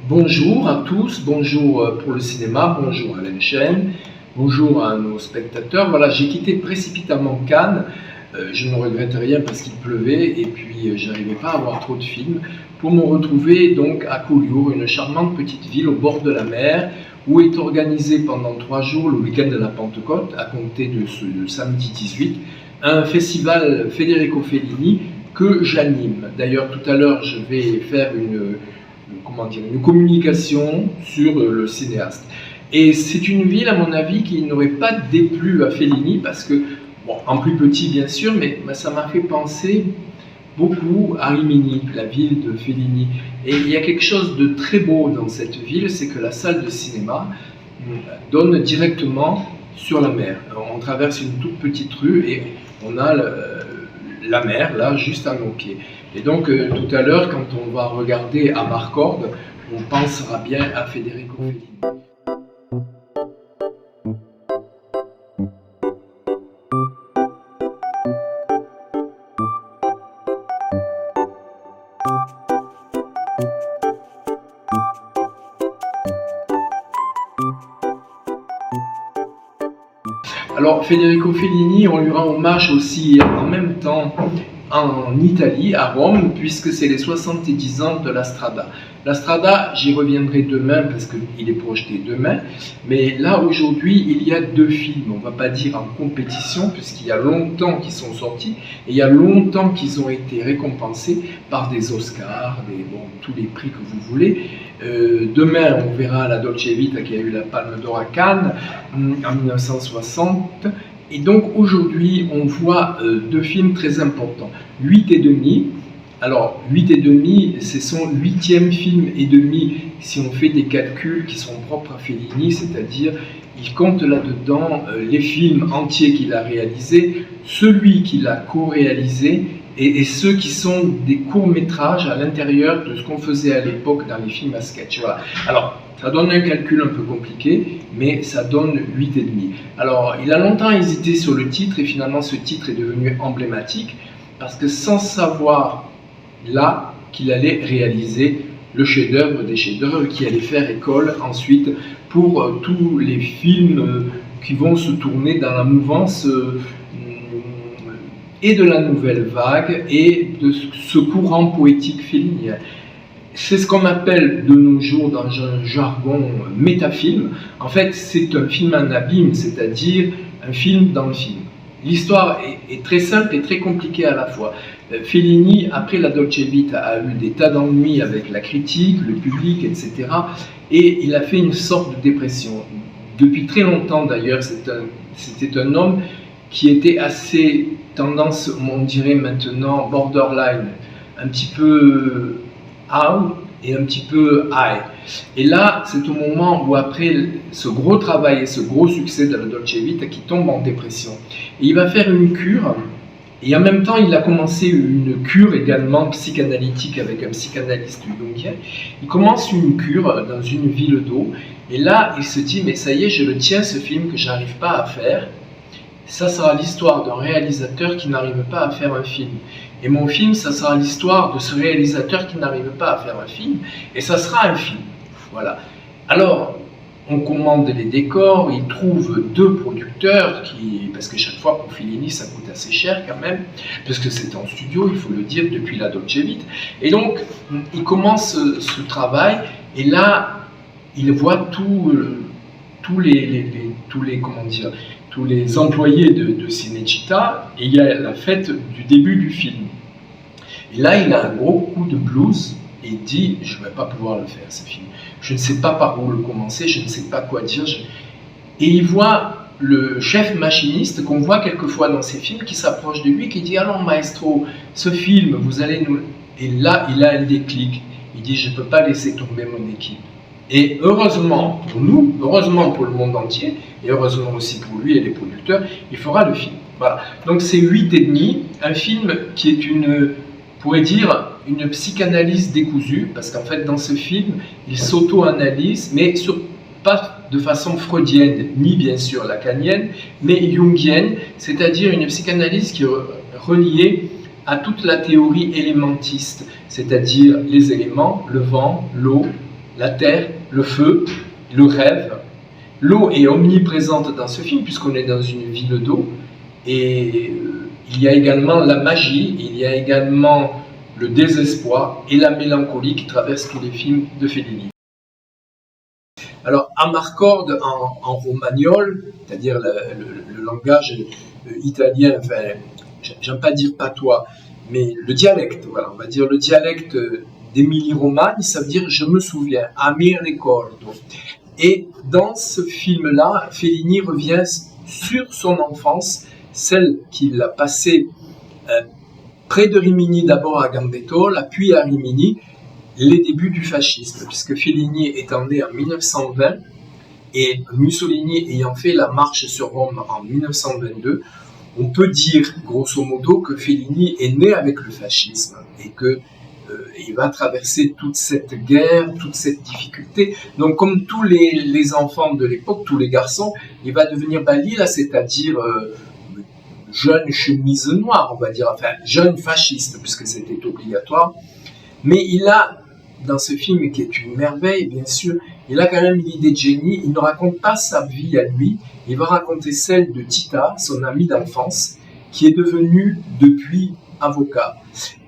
Bonjour à tous, bonjour pour le cinéma, bonjour à la chaîne, bonjour à nos spectateurs. Voilà, j'ai quitté précipitamment Cannes, je ne regrette rien parce qu'il pleuvait et puis je n'arrivais pas à voir trop de films, pour me retrouver donc à Collioure, une charmante petite ville au bord de la mer, où est organisé pendant 3 jours, le week-end de la Pentecôte, à compter de ce samedi 18, un festival Federico Fellini que j'anime. D'ailleurs, tout à l'heure, je vais faire une communication sur le cinéaste. Et c'est une ville, à mon avis, qui n'aurait pas déplu à Fellini, parce que, bon, en plus petit bien sûr, mais ça m'a fait penser beaucoup à Rimini, la ville de Fellini. Et il y a quelque chose de très beau dans cette ville, c'est que la salle de cinéma donne directement sur la mer. Alors, on traverse une toute petite rue et on a la mer là juste à nos pieds. Et donc tout à l'heure, quand on va regarder à Marcorde, on pensera bien à Federico Fellini. Alors Federico Fellini, on lui rend hommage aussi en même temps en Italie, à Rome, puisque c'est les 70 ans de La Strada. La Strada, j'y reviendrai demain parce qu'il est projeté demain, mais là aujourd'hui il y a 2 films, on ne va pas dire en compétition, puisqu'il y a longtemps qu'ils sont sortis, et il y a longtemps qu'ils ont été récompensés par des Oscars, tous les prix que vous voulez. Demain on verra La Dolce Vita qui a eu la Palme d'Or à Cannes en 1960. Et donc aujourd'hui, on voit 2 films très importants. 8 et demi. Alors 8 et demi, c'est son 8e film et demi si on fait des calculs qui sont propres à Fellini, c'est-à-dire il compte là-dedans les films entiers qu'il a réalisés, celui qu'il a co-réalisé et ceux qui sont des courts-métrages à l'intérieur de ce qu'on faisait à l'époque dans les films à sketch. Voilà. Alors, ça donne un calcul un peu compliqué, mais ça donne 8,5. Alors, il a longtemps hésité sur le titre, et finalement ce titre est devenu emblématique, parce que sans savoir là qu'il allait réaliser le chef-d'œuvre des chefs-d'œuvre, qui allait faire école ensuite pour tous les films qui vont se tourner dans la mouvance et de la nouvelle vague et de ce courant poétique félinien. C'est ce qu'on appelle de nos jours dans un jargon métafilm. En fait, c'est un film en abîme, c'est-à-dire un film dans le film. L'histoire est très simple et très compliquée à la fois. Fellini, après La Dolce Vita, a eu des tas d'ennuis avec la critique, le public, etc. Et il a fait une sorte de dépression. Depuis très longtemps d'ailleurs, c'était un homme qui était assez tendance, on dirait maintenant, borderline, un petit peu out et un petit peu high. Et là, c'est au moment où après ce gros travail et ce gros succès de La Dolce Vita qui tombe en dépression. Et il va faire une cure, et en même temps, il a commencé une cure également psychanalytique avec un psychanalyste jungien. Il commence une cure dans une ville d'eau, et là, il se dit, mais ça y est, je le tiens, ce film que j'arrive pas à faire. Ça sera l'histoire d'un réalisateur qui n'arrive pas à faire un film. Et mon film, ça sera l'histoire de ce réalisateur qui n'arrive pas à faire un film. Et ça sera un film. Voilà. Alors, on commande les décors, il trouve 2 producteurs, parce que chaque fois pour Fellini, ça coûte assez cher quand même, parce que c'est en studio, il faut le dire, depuis La Dolce Vita. Et donc, il commence ce travail, et là, il voit tous les employés de Cinecittà, et il y a la fête du début du film. Et là, il a un gros coup de blues, et il dit, je ne vais pas pouvoir le faire, ce film. Je ne sais pas par où le commencer, je ne sais pas quoi dire. Et il voit le chef machiniste, qu'on voit quelquefois dans ses films, qui s'approche de lui, qui dit, allons maestro, ce film, vous allez nous... Et là, il a un déclic. Il dit, je ne peux pas laisser tomber mon équipe. Et heureusement pour nous, heureusement pour le monde entier, et heureusement aussi pour lui et les producteurs, il fera le film. Voilà. Donc c'est 8,5, un film qui est on pourrait dire, une psychanalyse décousue, parce qu'en fait dans ce film, il s'auto-analyse, mais pas de façon freudienne, ni bien sûr lacanienne, mais jungienne, c'est-à-dire une psychanalyse qui est reliée à toute la théorie élémentiste, c'est-à-dire les éléments, le vent, l'eau, la terre, le feu, le rêve. L'eau est omniprésente dans ce film puisqu'on est dans une ville d'eau. Et il y a également la magie, il y a également le désespoir et la mélancolie qui traversent tous les films de Fellini. Alors, Amarcord en romagnol, c'est-à-dire le langage italien, enfin, j'aime pas dire patois, mais le dialecte, voilà, on va dire le dialecte d'Émilie-Romagne, ça veut dire je me souviens, a me ricordo. Et dans ce film-là, Fellini revient sur son enfance, celle qu'il a passée près de Rimini, d'abord à Gambettola, puis à Rimini, les débuts du fascisme, puisque Fellini étant né en 1920 et Mussolini ayant fait la marche sur Rome en 1922, on peut dire grosso modo que Fellini est né avec le fascisme et que il va traverser toute cette guerre, toute cette difficulté. Donc comme tous les enfants de l'époque, tous les garçons, il va devenir Balila, c'est-à-dire jeune chemise noire, on va dire, enfin jeune fasciste, puisque c'était obligatoire. Mais il a, dans ce film qui est une merveille, bien sûr, il a quand même une idée de génie. Il ne raconte pas sa vie à lui, il va raconter celle de Tita, son ami d'enfance, qui est devenu depuis avocat.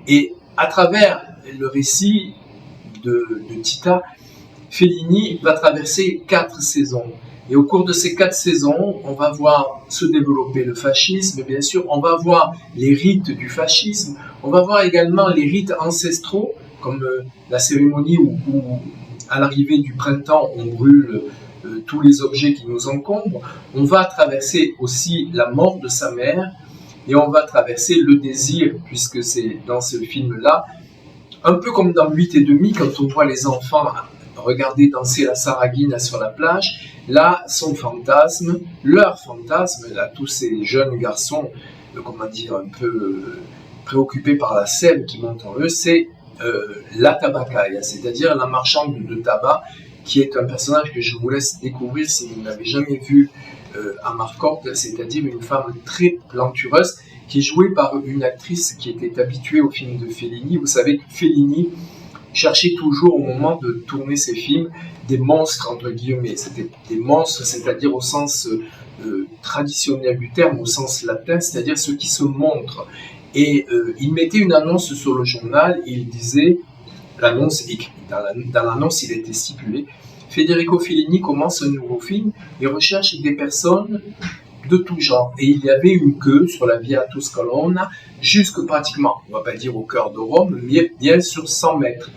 Et à travers le récit de Tita, Fellini va traverser 4 saisons. Et au cours de ces 4 saisons, on va voir se développer le fascisme, bien sûr, on va voir les rites du fascisme, on va voir également les rites ancestraux, comme la cérémonie où à l'arrivée du printemps, on brûle tous les objets qui nous encombrent. On va traverser aussi la mort de sa mère, et on va traverser le désir, puisque c'est dans ce film-là, un peu comme dans 8 et demi, quand on voit les enfants regarder danser la Saragina sur la plage, là, son fantasme, leur fantasme, là, tous ces jeunes garçons, comment dire, un peu préoccupés par la sève qui monte en eux, c'est la tabaccaia, c'est-à-dire la marchande de tabac, qui est un personnage que je vous laisse découvrir si vous n'avez jamais vu Amarcord, c'est-à-dire une femme très plantureuse, qui est jouée par une actrice qui était habituée aux films de Fellini. Vous savez que Fellini cherchait toujours au moment de tourner ses films des monstres, entre guillemets. C'était des monstres, c'est-à-dire au sens traditionnel du terme, au sens latin, c'est-à-dire ceux qui se montrent. Et il mettait une annonce sur le journal et il disait, dans l'annonce il était stipulé, Federico Fellini commence un nouveau film et recherche des personnes de tout genre. Et il y avait une queue sur la Via Tuscolana, jusque pratiquement, on ne va pas dire au cœur de Rome, mais bien sur 100 mètres.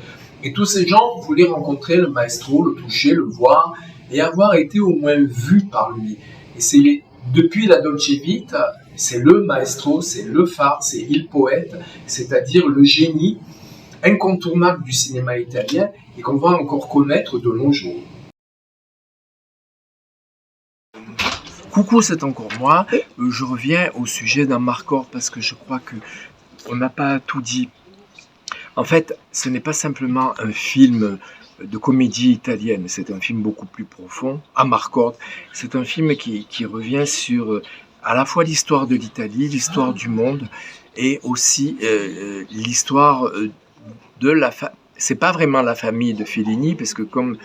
Et tous ces gens voulaient rencontrer le maestro, le toucher, le voir, et avoir été au moins vus par lui. Et c'est depuis la Dolce Vita, c'est le maestro, c'est le phare, c'est il poète, c'est-à-dire le génie incontournable du cinéma italien et qu'on va encore connaître de nos jours. Coucou, c'est encore moi. Je reviens au sujet d'Amarcord parce que je crois qu'on n'a pas tout dit. En fait, ce n'est pas simplement un film de comédie italienne, c'est un film beaucoup plus profond. Amarcord, c'est un film qui revient sur à la fois l'histoire de l'Italie, l'histoire du monde et aussi l'histoire de la famille. C'est pas vraiment la famille de Fellini, parce que comme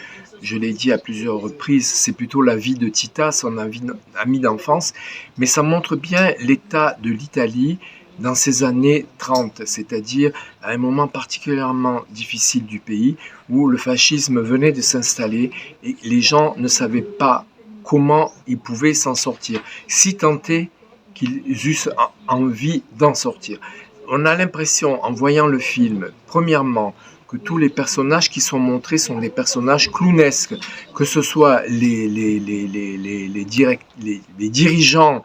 je l'ai dit à plusieurs reprises, c'est plutôt la vie de Tita, son amie d'enfance, mais ça montre bien l'état de l'Italie dans ces années 30, c'est-à-dire à un moment particulièrement difficile du pays, où le fascisme venait de s'installer et les gens ne savaient pas comment ils pouvaient s'en sortir, si tant est qu'ils eussent envie d'en sortir. On a l'impression, en voyant le film, premièrement, que tous les personnages qui sont montrés sont des personnages clownesques, que ce soit les dirigeants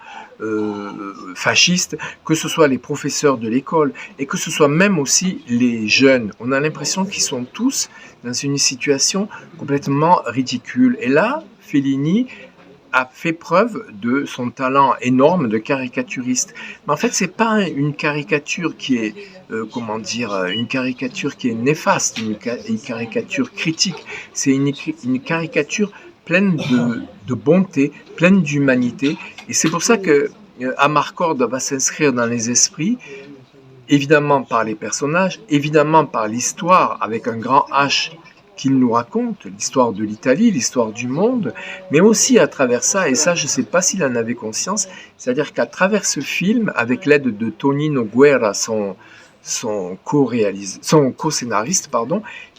fascistes, que ce soit les professeurs de l'école, et que ce soit même aussi les jeunes. On a l'impression qu'ils sont tous dans une situation complètement ridicule. Et là, Fellini a fait preuve de son talent énorme de caricaturiste. Mais en fait, c'est pas une caricature qui est, une caricature qui est néfaste, une caricature critique. C'est une caricature pleine de bonté, pleine d'humanité. Et c'est pour ça que Amarcord va s'inscrire dans les esprits, évidemment par les personnages, évidemment par l'histoire avec un grand H qu'il nous raconte, l'histoire de l'Italie, l'histoire du monde, mais aussi à travers ça, et ça je ne sais pas s'il en avait conscience, c'est-à-dire qu'à travers ce film, avec l'aide de Tonino Guerra, son co-scénariste,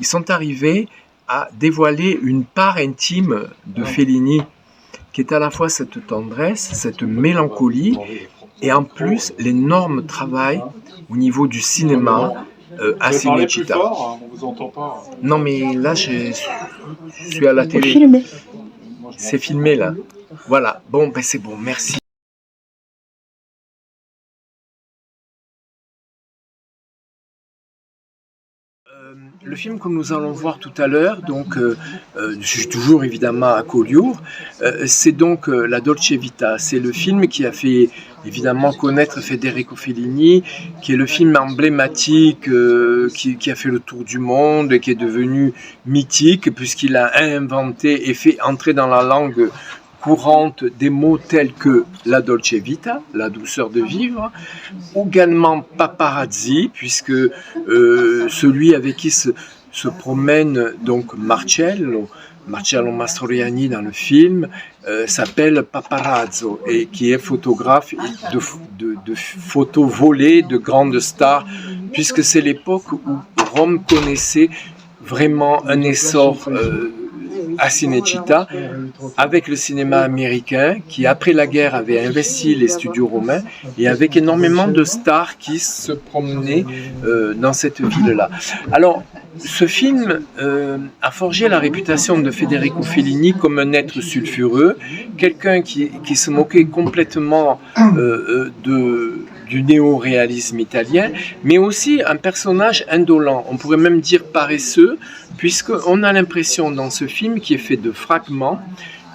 ils sont arrivés à dévoiler une part intime de Fellini, qui est à la fois cette tendresse, cette mélancolie, et en plus l'énorme travail au niveau du cinéma à Cinecittà. On vous entend pas. Non mais là je suis à la télé. C'est filmé là. Voilà, bon ben c'est bon, merci. Le film que nous allons voir tout à l'heure, donc je suis toujours évidemment à Collioure, c'est donc La Dolce Vita. C'est le film qui a fait évidemment connaître Federico Fellini, qui est le film emblématique qui a fait le tour du monde et qui est devenu mythique puisqu'il a inventé et fait entrer dans la langue courante des mots tels que la dolce vita, la douceur de vivre, ou également paparazzi, puisque celui avec qui se promène donc Marcello Mastroianni dans le film s'appelle Paparazzo et qui est photographe de photos volées de grandes stars, puisque c'est l'époque où Rome connaissait vraiment un essor à Cinecittà, avec le cinéma américain qui après la guerre avait investi les studios romains et avec énormément de stars qui se promenaient dans cette ville-là. Alors, ce film a forgé la réputation de Federico Fellini comme un être sulfureux, quelqu'un qui se moquait complètement du néo-réalisme italien, mais aussi un personnage indolent, on pourrait même dire paresseux, puisqu'on a l'impression dans ce film, qui est fait de fragments,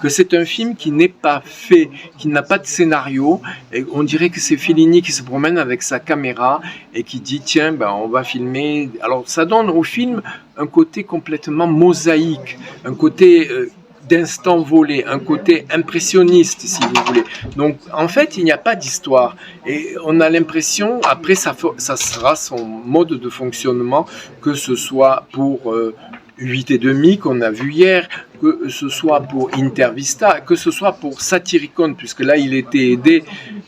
que c'est un film qui n'est pas fait, qui n'a pas de scénario, et on dirait que c'est Fellini qui se promène avec sa caméra et qui dit tiens, on va filmer. Alors ça donne au film un côté complètement mosaïque, un côté d'instant volé, un côté impressionniste si vous voulez. Donc en fait il n'y a pas d'histoire et on a l'impression, après ça sera son mode de fonctionnement, que ce soit pour 8 et demi qu'on a vu hier, que ce soit pour Intervista, que ce soit pour Satyricon, puisque là il était aidé,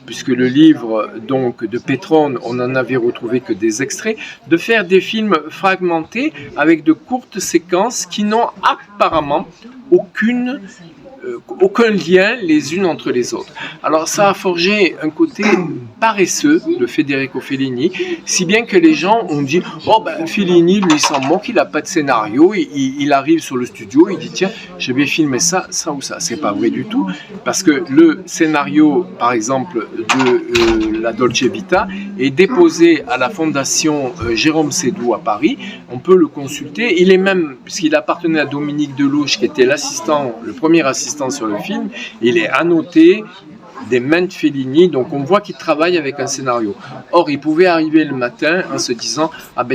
puisque le livre donc de Petrone, on n'en avait retrouvé que des extraits, de faire des films fragmentés avec de courtes séquences qui n'ont apparemment aucun lien les unes entre les autres. Alors ça a forgé un côté paresseux de Federico Fellini, si bien que les gens ont dit Fellini lui s'en moque, il n'a pas de scénario, il arrive sur le studio, il dit tiens, je vais filmer ça ou ça. C'est pas vrai du tout, parce que le scénario par exemple de La Dolce Vita est déposé à la fondation Jérôme Sédou à Paris, on peut le consulter, il est même, puisqu'il appartenait à Dominique Delouche qui était le premier assistant sur le film, il est annoté des mains de Fellini, donc on voit qu'il travaille avec un scénario. Or, il pouvait arriver le matin en se disant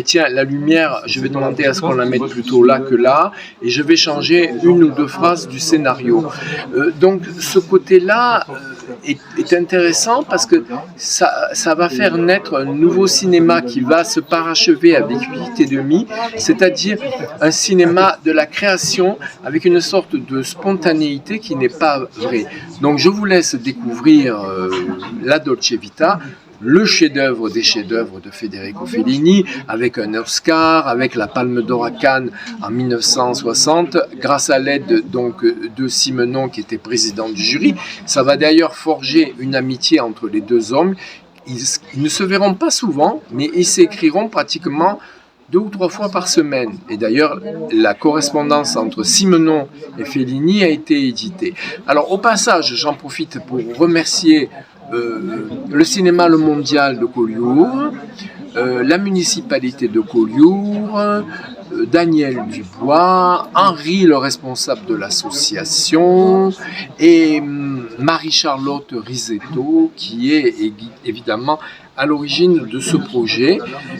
tiens, la lumière, je vais demander à ce qu'on la mette plutôt là que là, et je vais changer une ou deux phrases du scénario. Donc, ce côté-là est intéressant parce que ça va faire naître un nouveau cinéma qui va se parachever avec 8 et demi, c'est-à-dire un cinéma de la création avec une sorte de spontanéité qui n'est pas vraie. Donc, je vous laisse découvrir La Dolce Vita, le chef-d'œuvre des chefs-d'œuvre de Federico Fellini, avec un Oscar, avec la Palme d'Or à Cannes en 1960, grâce à l'aide donc de Simenon qui était président du jury. Ça va d'ailleurs forger une amitié entre les deux hommes. Ils ne se verront pas souvent, mais ils s'écriront pratiquement 2 ou 3 fois par semaine. Et d'ailleurs, la correspondance entre Simenon et Fellini a été éditée. Alors, au passage, j'en profite pour remercier le cinéma Le Mondial de Collioure, la municipalité de Collioure, Daniel Dubois, Henri, le responsable de l'association, et Marie-Charlotte Risetto, qui est évidemment à l'origine de ce projet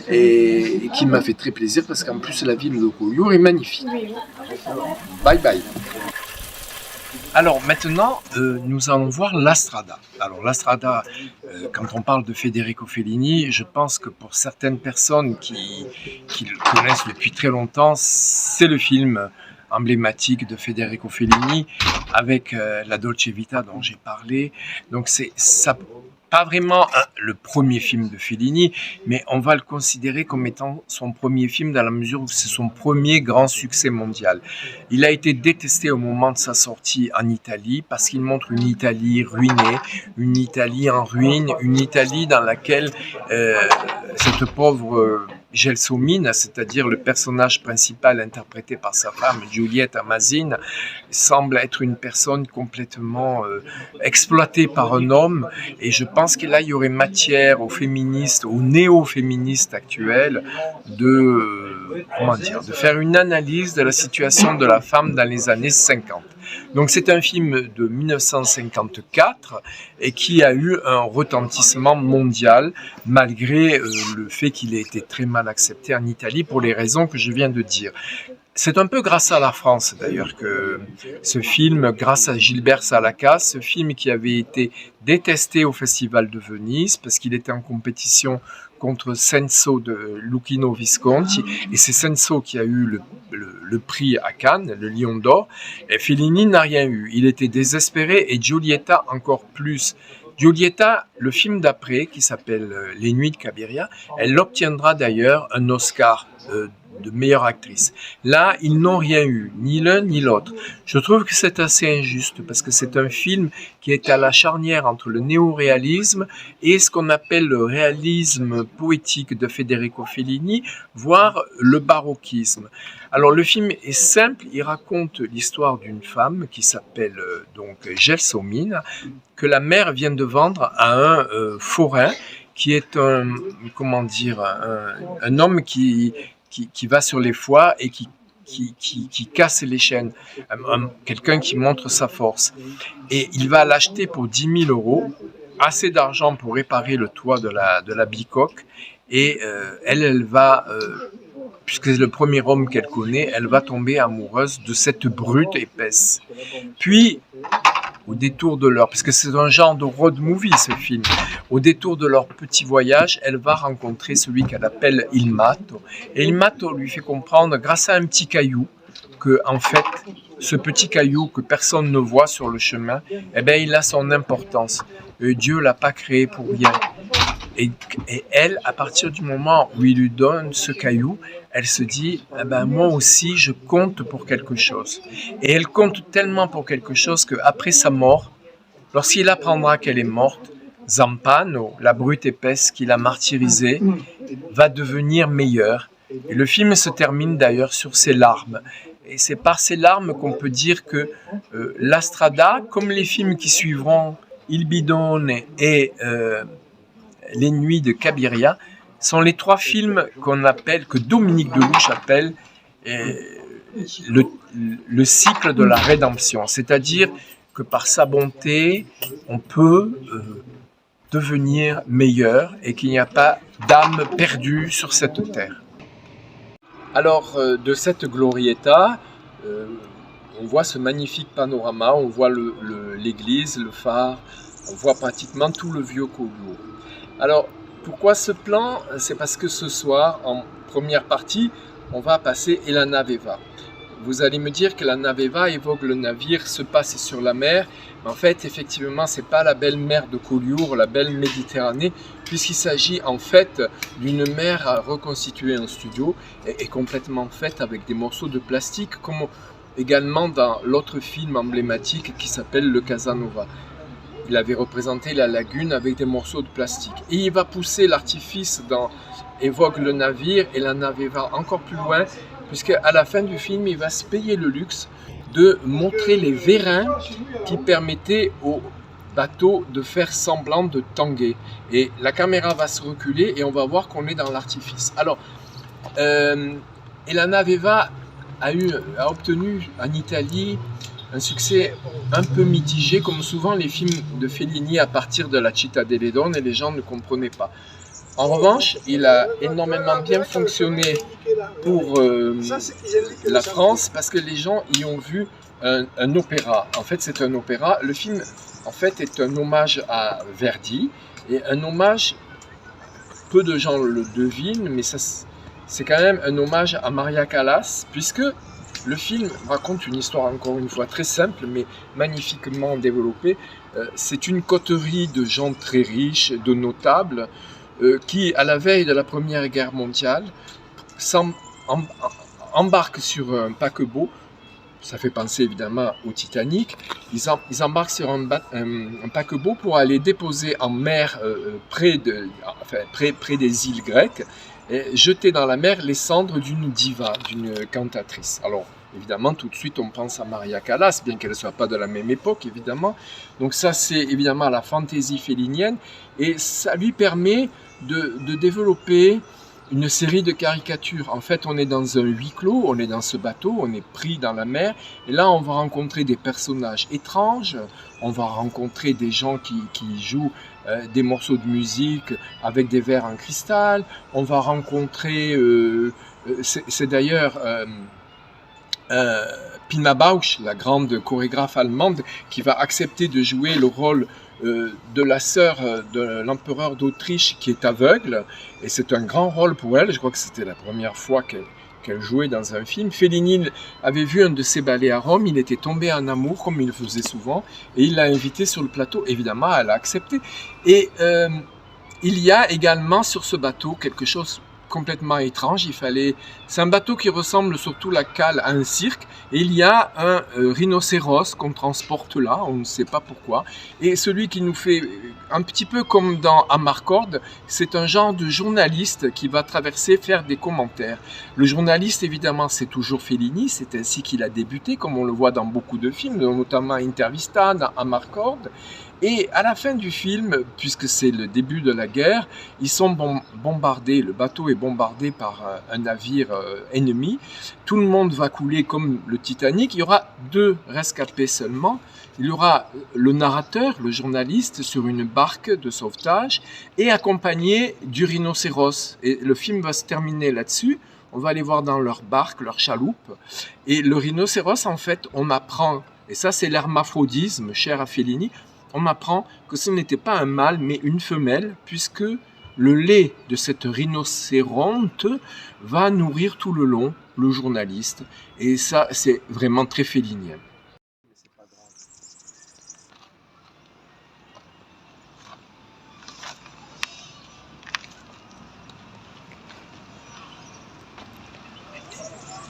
et qui m'a fait très plaisir parce qu'en plus la ville de Collioure est magnifique. Bye bye. Alors maintenant, nous allons voir La Strada. Alors La Strada, quand on parle de Federico Fellini, je pense que pour certaines personnes qui le connaissent depuis très longtemps, c'est le film emblématique de Federico Fellini avec la Dolce Vita dont j'ai parlé. Donc c'est ça. Pas vraiment le premier film de Fellini, mais on va le considérer comme étant son premier film dans la mesure où c'est son premier grand succès mondial. Il a été détesté au moment de sa sortie en Italie parce qu'il montre une Italie ruinée, une Italie en ruine, une Italie dans laquelle cette pauvre Gelsomina, c'est-à-dire le personnage principal interprété par sa femme Giulietta Masina, semble être une personne complètement exploitée par un homme, et je pense que là il y aurait matière aux féministes, aux néo-féministes actuels de faire une analyse de la situation de la femme dans les années 50. Donc c'est un film de 1954 et qui a eu un retentissement mondial malgré le fait qu'il ait été très mal accepté en Italie pour les raisons que je viens de dire. C'est un peu grâce à la France d'ailleurs que ce film, grâce à Gilbert Salaca, ce film qui avait été détesté au Festival de Venise parce qu'il était en compétition contre Senso de Luchino Visconti, et c'est Senso qui a eu le prix à Cannes, le Lion d'Or, et Fellini n'a rien eu. Il était désespéré, et Giulietta encore plus. Giulietta, le film d'après, qui s'appelle Les Nuits de Cabiria, elle obtiendra d'ailleurs un Oscar de meilleure actrice. Là, ils n'ont rien eu, ni l'un ni l'autre. Je trouve que c'est assez injuste parce que c'est un film qui est à la charnière entre le néo-réalisme et ce qu'on appelle le réalisme poétique de Federico Fellini, voire le baroquisme. Alors le film est simple, il raconte l'histoire d'une femme qui s'appelle donc Gelsomina, que la mère vient de vendre à un forain qui est un homme qui va sur les foires et qui casse les chaînes, quelqu'un qui montre sa force. Et il va l'acheter pour 10 000 €, assez d'argent pour réparer le toit de la bicoque, et elle va, puisque c'est le premier homme qu'elle connaît, elle va tomber amoureuse de cette brute épaisse. Puis, au détour de leur, parce que c'est un genre de road movie ce film, au détour de leur petit voyage, elle va rencontrer celui qu'elle appelle Il Matto. Et Il Matto lui fait comprendre, grâce à un petit caillou, que en fait, ce petit caillou que personne ne voit sur le chemin, eh ben, il a son importance. Dieu l'a pas créé pour rien. Et elle, à partir du moment où il lui donne ce caillou, elle se dit, eh ben, moi aussi, je compte pour quelque chose. Et elle compte tellement pour quelque chose qu'après sa mort, lorsqu'il apprendra qu'elle est morte, Zampano, la brute épaisse qui l'a martyrisée, va devenir meilleure. Et le film se termine d'ailleurs sur ses larmes. Et c'est par ces larmes qu'on peut dire que La Strada, comme les films qui suivront, Il Bidone et Les Nuits de Cabiria, sont les trois films que Dominique Delouche appelle le cycle de la rédemption. C'est-à-dire que par sa bonté, on peut devenir meilleur et qu'il n'y a pas d'âme perdue sur cette terre. Alors, de cette Glorietta, on voit ce magnifique panorama, on voit l'église, le phare, on voit pratiquement tout le vieux Collioure. Alors, pourquoi ce plan? C'est parce que ce soir, en première partie, on va passer Elana Veva. Vous allez me dire que Elana Veva évoque le navire se passe sur la mer, mais en fait, effectivement, c'est pas la belle mer de Collioure, la belle Méditerranée, puisqu'il s'agit en fait d'une mer reconstituée en studio et complètement faite avec des morceaux de plastique, comme également dans l'autre film emblématique qui s'appelle Le Casanova. Il avait représenté la lagune avec des morceaux de plastique. Et il va pousser l'artifice dans Évoque le navire et Elana Veva encore plus loin, puisqu'à la fin du film, il va se payer le luxe de montrer les vérins qui permettaient au bateau de faire semblant de tanguer. Et la caméra va se reculer et on va voir qu'on est dans l'artifice. Alors, Elana Veva a obtenu en Italie un succès un peu mitigé, comme souvent les films de Fellini à partir de La Città delle Donne, et les gens ne comprenaient pas. En revanche, il a énormément bien fonctionné pour la France parce que les gens y ont vu un opéra. En fait, c'est un opéra. Le film, en fait, est un hommage à Verdi et un hommage, peu de gens le devinent, mais ça, c'est quand même un hommage à Maria Callas, puisque le film raconte une histoire, encore une fois, très simple, mais magnifiquement développée. C'est une coterie de gens très riches, de notables, qui, à la veille de la Première Guerre mondiale, embarquent sur un paquebot. Ça fait penser évidemment au Titanic. Ils embarquent sur un paquebot pour aller déposer en mer près des îles grecques, et jeter dans la mer les cendres d'une diva, d'une cantatrice. Alors, évidemment, tout de suite, on pense à Maria Callas, bien qu'elle ne soit pas de la même époque, évidemment. Donc ça, c'est évidemment la fantaisie fellinienne, et ça lui permet de développer une série de caricatures. En fait, on est dans un huis clos, on est dans ce bateau, on est pris dans la mer, et là, on va rencontrer des personnages étranges, on va rencontrer des gens qui jouent des morceaux de musique avec des verres en cristal, on va rencontrer, c'est d'ailleurs Pina Bausch, la grande chorégraphe allemande, qui va accepter de jouer le rôle de la sœur de l'empereur d'Autriche qui est aveugle, et c'est un grand rôle pour elle. Je crois que c'était la première fois qu'elle jouait dans un film. Fellini avait vu un de ses ballets à Rome, il était tombé en amour comme il le faisait souvent, et il l'a invité sur le plateau. Évidemment, elle a accepté. Et il y a également sur ce bateau quelque chose complètement étrange. C'est un bateau qui ressemble surtout la cale à un cirque, et il y a un rhinocéros qu'on transporte là, on ne sait pas pourquoi, et celui qui nous fait un petit peu comme dans Amarcord, c'est un genre de journaliste qui va traverser, faire des commentaires. Le journaliste, évidemment, c'est toujours Fellini, c'est ainsi qu'il a débuté, comme on le voit dans beaucoup de films, notamment Intervista, dans Amarcord. Et à la fin du film, puisque c'est le début de la guerre, ils sont bombardés, le bateau est bombardé par un navire ennemi. Tout le monde va couler comme le Titanic. Il y aura 2 rescapés seulement. Il y aura le narrateur, le journaliste, sur une barque de sauvetage et accompagné du rhinocéros. Et le film va se terminer là-dessus. On va aller voir dans leur barque, leur chaloupe. Et le rhinocéros, en fait, on apprend, et ça c'est l'hermaphrodisme cher à Fellini, on apprend que ce n'était pas un mâle, mais une femelle, puisque le lait de cette rhinocéronte va nourrir tout le long le journaliste. Et ça, c'est vraiment très fellinien.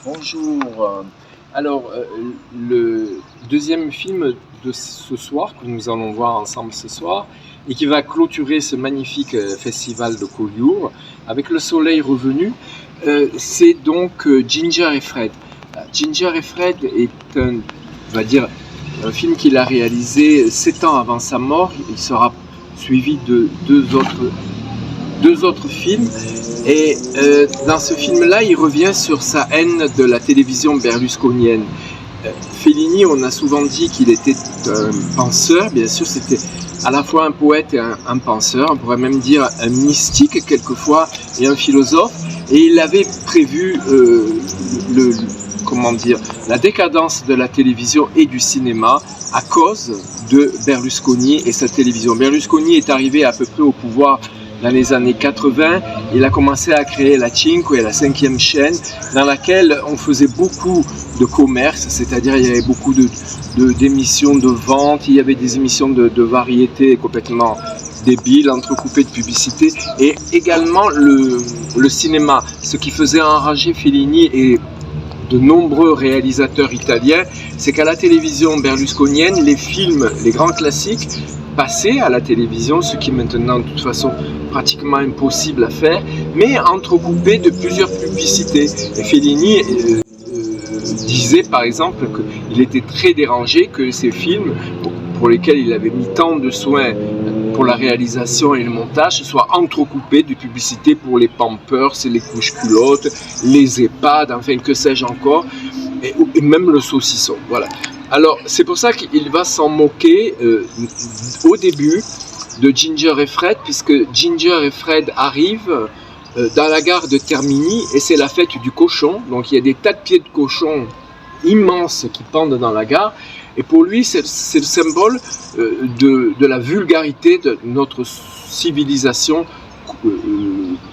Bonjour. Alors, le deuxième film de ce soir, que nous allons voir ensemble ce soir, et qui va clôturer ce magnifique festival de Collioure, avec le soleil revenu, c'est donc Ginger et Fred. Ginger et Fred est un film qu'il a réalisé 7 ans avant sa mort. Il sera suivi de deux autres films, et dans ce film-là, il revient sur sa haine de la télévision berlusconienne. Fellini, on a souvent dit qu'il était un penseur, bien sûr, c'était à la fois un poète et un penseur, on pourrait même dire un mystique quelquefois, et un philosophe, et il avait prévu la décadence de la télévision et du cinéma à cause de Berlusconi et sa télévision. Berlusconi est arrivé à peu près au pouvoir dans les années 80, il a commencé à créer la Cinque, la 5e chaîne, dans laquelle on faisait beaucoup de commerce, c'est-à-dire il y avait beaucoup d'émissions de vente, il y avait des émissions de variété complètement débiles, entrecoupées de publicité, et également le cinéma. Ce qui faisait enrager Fellini et de nombreux réalisateurs italiens, c'est qu'à la télévision berlusconienne, les films, les grands classiques, passaient à la télévision, ce qui est maintenant de toute façon pratiquement impossible à faire, mais entrecoupé de plusieurs publicités. Et Fellini disait par exemple qu'il était très dérangé que ces films, pour lesquels il avait mis tant de soins pour la réalisation et le montage, soient entrecoupés de publicités pour les Pampers, les couches-culottes, les EHPAD, enfin que sais-je encore, et même le saucisson. Voilà. Alors c'est pour ça qu'il va s'en moquer au début, de Ginger et Fred, puisque Ginger et Fred arrivent dans la gare de Termini et c'est la fête du cochon. Donc il y a des tas de pieds de cochon immenses qui pendent dans la gare. Et pour lui, c'est le symbole de la vulgarité de notre civilisation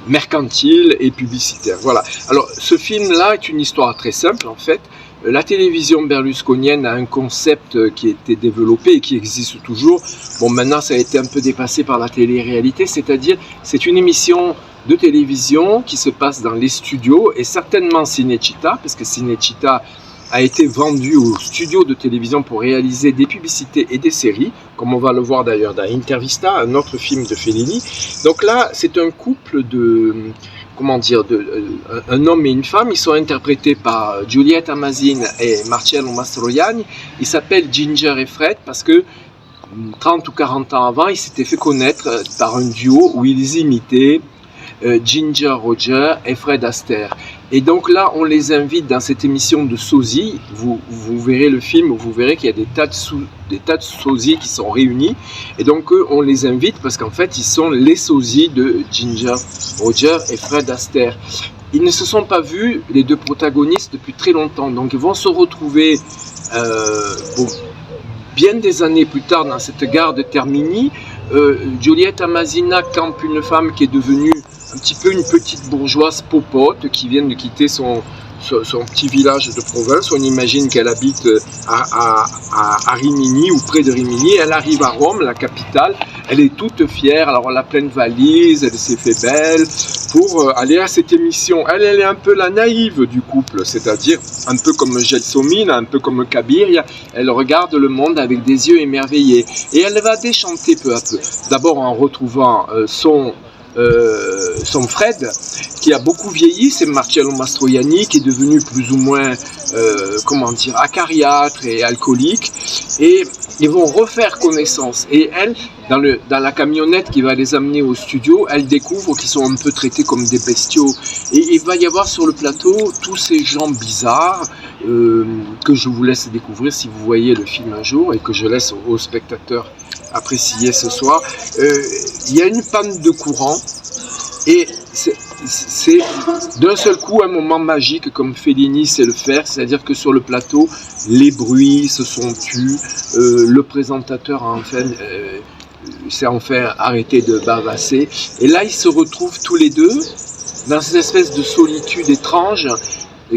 mercantile et publicitaire. Voilà. Alors, ce film-là est une histoire très simple, en fait. La télévision berlusconienne a un concept qui a été développé et qui existe toujours. Bon, maintenant, ça a été un peu dépassé par la télé-réalité, c'est-à-dire, c'est une émission de télévision qui se passe dans les studios et certainement Cinecittà, parce que Cinecittà a été vendu aux studios de télévision pour réaliser des publicités et des séries, comme on va le voir d'ailleurs dans Intervista, un autre film de Fellini. Donc là, c'est un couple de, un homme et une femme. Ils sont interprétés par Giulietta Masini et Marcello Mastroianni. Ils s'appellent Ginger et Fred parce que 30 ou 40 ans avant, ils s'étaient fait connaître par un duo où ils imitaient Ginger Rogers et Fred Astaire. Et donc là, on les invite dans cette émission de sosie. Vous verrez le film, vous verrez qu'il y a des tas de sosies qui sont réunis. Et donc, on les invite parce qu'en fait, ils sont les sosies de Ginger Rogers et Fred Astaire. Ils ne se sont pas vus, les deux protagonistes, depuis très longtemps. Donc, ils vont se retrouver bien des années plus tard dans cette gare de Termini. Giulietta Masina campe une femme qui est devenue un petit peu une petite bourgeoise popote qui vient de quitter son petit village de province. On imagine qu'elle habite à Rimini ou près de Rimini. Elle arrive à Rome, la capitale. Elle est toute fière. Alors elle a plein de valises, elle s'est fait belle pour aller à cette émission. Elle est un peu la naïve du couple, c'est-à-dire un peu comme Gelsomine, un peu comme Cabiria. Elle regarde le monde avec des yeux émerveillés. Et elle va déchanter peu à peu. D'abord en retrouvant son Fred, qui a beaucoup vieilli, c'est Marcello Mastroianni, qui est devenu plus ou moins, acariâtre et alcoolique, et ils vont refaire connaissance. Et elle, dans la camionnette qui va les amener au studio, elle découvre qu'ils sont un peu traités comme des bestiaux. Et il va y avoir sur le plateau tous ces gens bizarres que je vous laisse découvrir si vous voyez le film un jour et que je laisse aux spectateurs apprécier ce soir. Il y a une panne de courant et c'est d'un seul coup un moment magique comme Fellini sait le faire, c'est-à-dire que sur le plateau, les bruits se sont tus, le présentateur s'est enfin arrêté de bavasser, et là ils se retrouvent tous les deux dans cette espèce de solitude étrange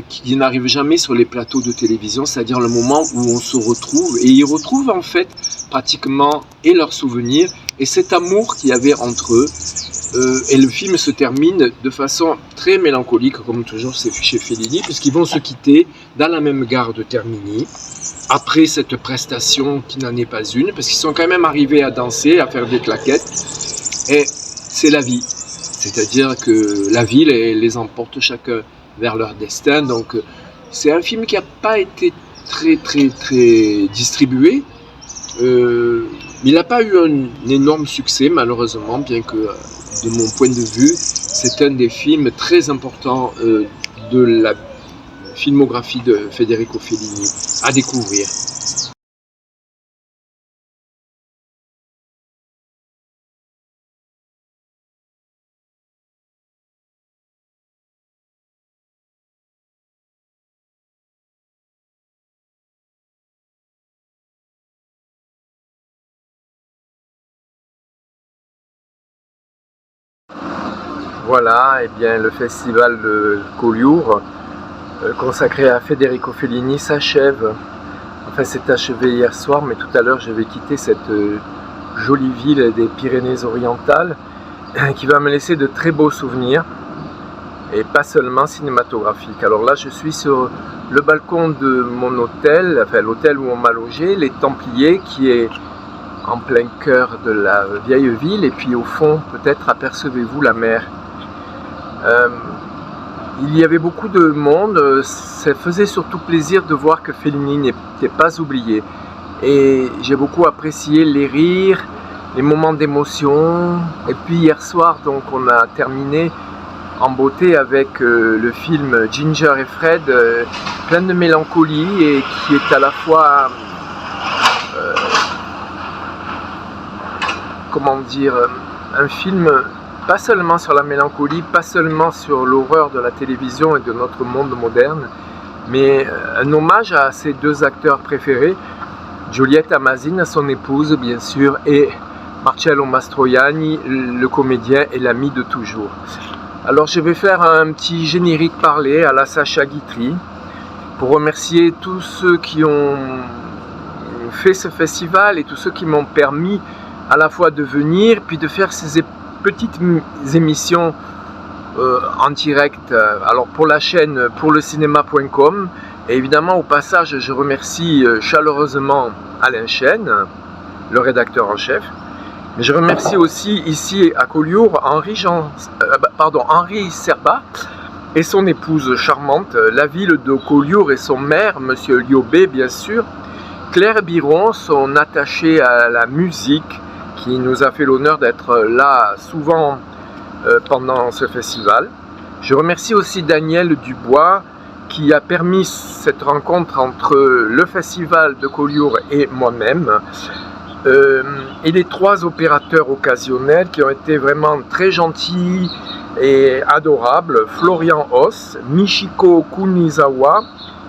qui n'arrive jamais sur les plateaux de télévision, c'est-à-dire le moment où on se retrouve, et ils retrouvent en fait pratiquement et leurs souvenirs et cet amour qu'il y avait entre eux. Et le film se termine de façon très mélancolique, comme toujours c'est chez Fellini, puisqu'ils vont se quitter dans la même gare de Termini, après cette prestation qui n'en est pas une, parce qu'ils sont quand même arrivés à danser, à faire des claquettes, et c'est la vie. C'est-à-dire que la vie les emporte chacun vers leur destin. Donc c'est un film qui n'a pas été très distribué. Il n'a pas eu un énorme succès malheureusement, bien que de mon point de vue c'est un des films très importants de la filmographie de Federico Fellini à découvrir. Voilà, et bien le festival de Collioure consacré à Federico Fellini s'achève. Enfin, c'est achevé hier soir, mais tout à l'heure je vais quitter cette jolie ville des Pyrénées-Orientales qui va me laisser de très beaux souvenirs et pas seulement cinématographiques. Alors là, je suis sur le balcon de mon hôtel, enfin l'hôtel où on m'a logé, les Templiers, qui est en plein cœur de la vieille ville, et puis au fond, peut-être apercevez-vous la mer. Il y avait beaucoup de monde, ça faisait surtout plaisir de voir que Fellini n'était pas oublié. Et j'ai beaucoup apprécié les rires, les moments d'émotion. Et puis hier soir, donc, on a terminé en beauté avec le film Ginger et Fred, plein de mélancolie et qui est à la fois comment dire, un film pas seulement sur la mélancolie, pas seulement sur l'horreur de la télévision et de notre monde moderne, mais un hommage à ses deux acteurs préférés, Giulietta Masina, son épouse bien sûr, et Marcello Mastroianni, le comédien et l'ami de toujours. Alors je vais faire un petit générique parlé à la Sacha Guitry pour remercier tous ceux qui ont fait ce festival et tous ceux qui m'ont permis à la fois de venir puis de faire ces petites émissions en direct, alors pour la chaîne pourlecinéma.com, et évidemment au passage je remercie chaleureusement Alain Chêne, le rédacteur en chef, mais je remercie aussi ici à Collioure Henri Serbat et son épouse charmante, la ville de Collioure et son maire, monsieur Liobé bien sûr, Claire Biron, son attachée à la musique, qui nous a fait l'honneur d'être là souvent pendant ce festival. Je remercie aussi Daniel Dubois qui a permis cette rencontre entre le festival de Collioure et moi-même, et les trois opérateurs occasionnels qui ont été vraiment très gentils et adorables, Florian Hoss, Michiko Kunizawa,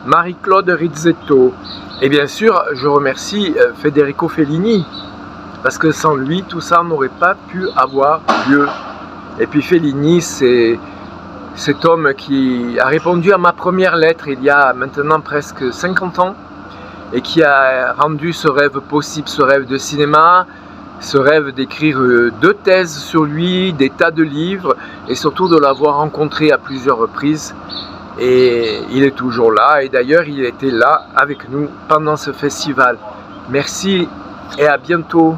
Marie-Claude Rizzetto, et bien sûr je remercie Federico Fellini, parce que sans lui tout ça n'aurait pas pu avoir lieu. Et puis Fellini, c'est cet homme qui a répondu à ma première lettre il y a maintenant presque 50 ans et qui a rendu ce rêve possible, ce rêve de cinéma, ce rêve d'écrire 2 thèses sur lui, des tas de livres et surtout de l'avoir rencontré à plusieurs reprises. Et il est toujours là, et d'ailleurs il était là avec nous pendant ce festival. Merci et à bientôt.